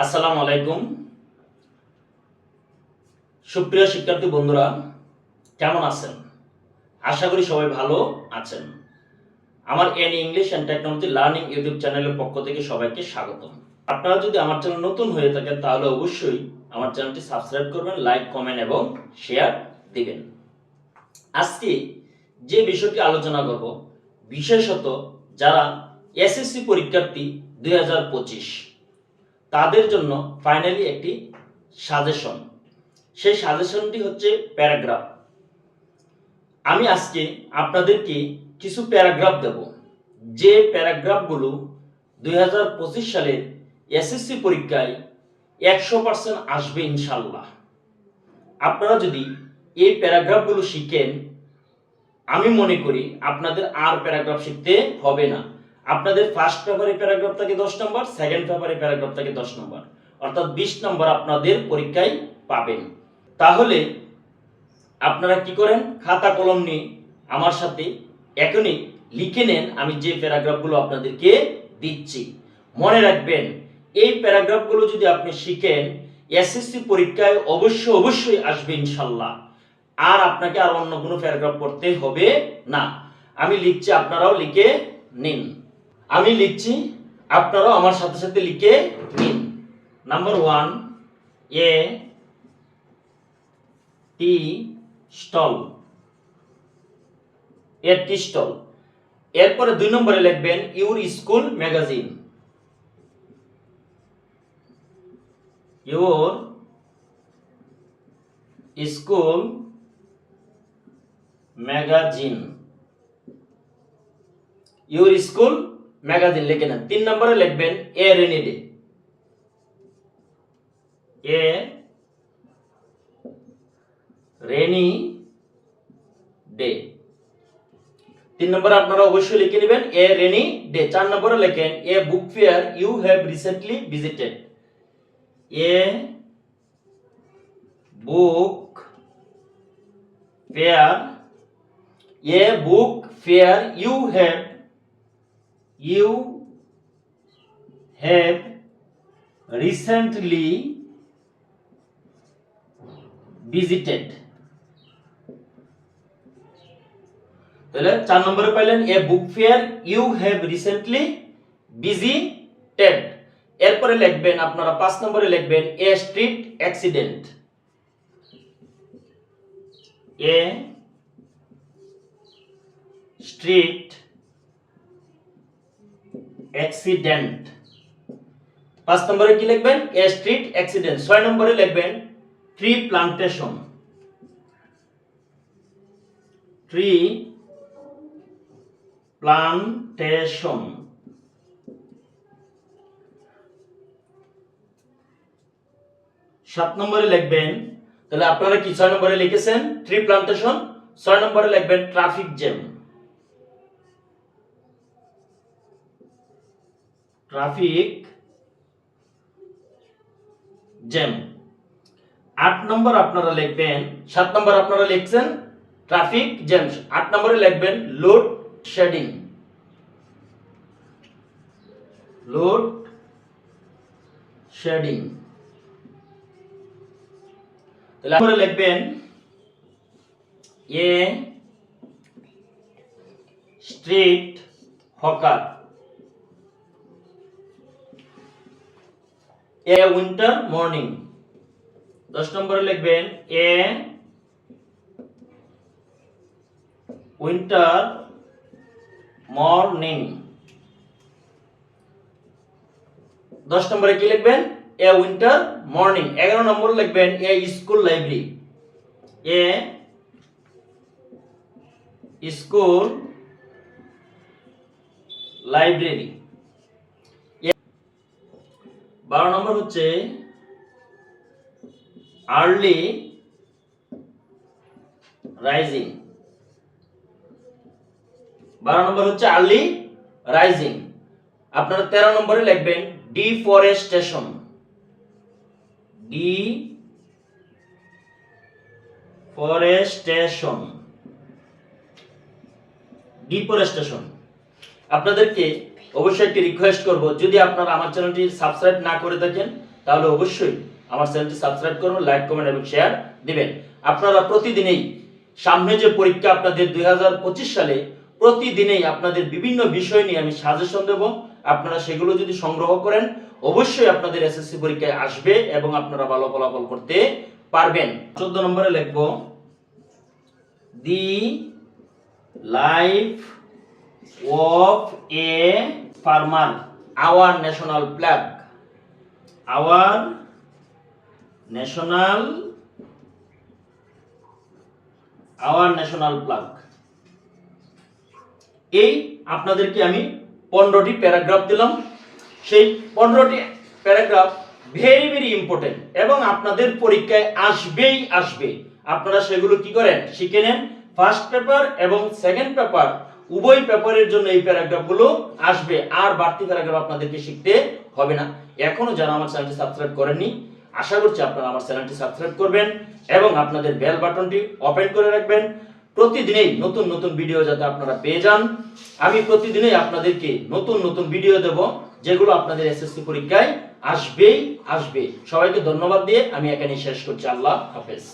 আসসালামু আলাইকুম। সুপ্রিয় শিক্ষার্থী বন্ধুরা, কেমন আছেন? আশা করি সবাই ভালো আছেন। আমার N English and technology learning YouTube চ্যানেলের পক্ষ থেকে সবাইকে স্বাগতম। আপনারা যদি আমার চ্যানেল নতুন হয়ে থাকেন তাহলে অবশ্যই আমার চ্যানেলটি সাবস্ক্রাইব করবেন, লাইক, কমেন্ট এবং শেয়ার দিবেন। আজকে যে বিষয়টি আলোচনা করব, বিশেষত যারা এসএসসি পরীক্ষার্থী 2025 তাদের জন্য ফাইনালি একটি সাজেশন। সেই সাজেশনটি হচ্ছে প্যারাগ্রাফ। আমি আজকে আপনাদেরকে কিছু প্যারাগ্রাফ দেব, যে প্যারাগ্রাফগুলো 2025 সালের এসএসসি পরীক্ষায় 100% আসবে ইনশাল্লাহ। আপনারা যদি এই প্যারাগ্রাফগুলো শিখেন, আমি মনে করি আপনাদের আর প্যারাগ্রাফ শিখতে হবে না। আপনাদের ফার্স্ট পেপারে প্যারাগ্রাফ থাকে 10 নম্বর, সেকেন্ড পেপারে প্যারাগ্রাফ থাকে 10 নম্বর, অর্থাৎ 20 নম্বর আপনাদের পরীক্ষায় পাবেন। তাহলে আপনারা কি করেন, খাতা কলম নিয়ে আমার সাথে এখনই লিখে নেন আমি যে প্যারাগ্রাফগুলো আপনাদেরকে দিচ্ছি। মনে রাখবেন, এই প্যারাগ্রাফগুলো যদি আপনি শিখেন, এসএসসি পরীক্ষায় অবশ্যই আসবে ইনশাল্লাহ। আর আপনাকে আর অন্য কোনো প্যারাগ্রাফ পড়তে হবে না। আমি লিখছি, আপনারাও লিখে নিন। আমি লিখছি, আপনারাও আমার সাথে সাথে লিখে নিন। Number 1, a tea stall, a tea stall. এরপরে 2 নম্বরে লিখবেন your school magazine, your school magazine, your school magazine লিখে নেন। 3 নম্বরে লিখবেন a rainy day, a rainy day. 3 নম্বরে আপনারা অবশ্যই লিখে নেবেন এ রেনি ডে। 4 নম্বরে লেখেন a book fair you have recently visited, a book fair, a book fair you have recently visited. তাহলে 4 নম্বরে পাইলেন a book fair you have recently visited. এরপরে লিখবেন আপনারা 5 নম্বরে লিখবেন a street accident, a street accident. 5 নম্বরে কি লিখবেন, এ স্ট্রিট অ্যাক্সিডেন্ট। 6 নম্বরে লিখবেন ট্রি প্লান্টেশন, ট্রি প্লান্টেশন। 7 নম্বরে লিখবেন, তাহলে আপনারা কি 6 নম্বরে লিখেছেন ট্রি প্লান্টেশন, 6 নম্বরে লিখবেন ট্রাফিক জ্যাম, ট্রাফিক জ্যাম। 8 নম্বর আপনারা লিখবেন, 7 নম্বর আপনারা লিখছেন ট্রাফিক জ্যাম, 8 নম্বরে লিখবেন লোড শেডিং, লোড শেডিং। তাহলে আপনারা লিখবেন a street hawker, a winter morning. 10 নম্বরে লিখবেন এ উইন্টার মর্নিং। 10 নম্বরে কি লিখবেন, এ উইন্টার মর্নিং। 11 নম্বরে লিখবেন এ স্কুল লাইব্রেরি, এ স্কুল লাইব্রেরি। 12 নম্বর হচ্ছে আর্লি রাইজিং, 12 নম্বর হচ্ছে আর্লি রাইজিং। আপনারা 13 নম্বরে লিখবেন ডিফরেস্টেশন, ডিফরেস্টেশন, ডিফরেস্টেশন। আপনাদেরকে অবশ্যই একটি রিকোয়েস্ট করব, যদি আপনারা আমার চ্যানেলটি সাবস্ক্রাইব না করে থাকেন তাহলে অবশ্যই আমার চ্যানেলটি সাবস্ক্রাইব করুন, লাইক কমেন্ট এবং শেয়ার দিবেন। আপনারা প্রতিদিনই সামনে যে পরীক্ষা আপনাদের 2025 সালে, প্রতিদিনই আপনাদের বিভিন্ন বিষয় নিয়ে আমি সাজেশন দেব। আপনারা সেগুলো যদি সংগ্রহ করেন অবশ্যই আপনাদের এসএসসি পরীক্ষায় আসবে এবং আপনারা ভালো ফলাফল করতে পারবেন। 14 নম্বরে লিখব দি life of a farmer, our national flag, our national flag. এই আপনাদেরকে আমি 15টি প্যারাগ্রাফ দিলাম। সেই 15টি প্যারাগ্রাফ ভেরি ভেরি ইম্পর্টেন্ট এবং আপনাদের পরীক্ষায় আসবেই আসবে। আপনারা সেগুলো কি করেন, শিখে নেন। ফার্স্ট পেপার এবং সেকেন্ড পেপার উভয় পেপারের জন্য এই প্যারাগ্রাফগুলো আসবে, আর বাড়তি প্যারাগ্রাফ আপনাদেরকে শিখতে হবে না। এখনো যারা আমার চ্যানেলটি সাবস্ক্রাইব করেননি, আশা করছি আপনারা আমার চ্যানেলটি সাবস্ক্রাইব করবেন এবং আপনাদের বেল বাটনটি ওপেন করে রাখবেন। প্রতিদিনই নতুন নতুন ভিডিও যাতে আপনারা পেয়ে যান। আমি প্রতিদিনই আপনাদেরকে নতুন নতুন ভিডিও দেব যেগুলো আপনাদের এসএসসি পরীক্ষায় আসবেই আসবে। সবাইকে ধন্যবাদ দিয়ে আমি এখানেই শেষ করছি। আল্লাহ হাফেজ।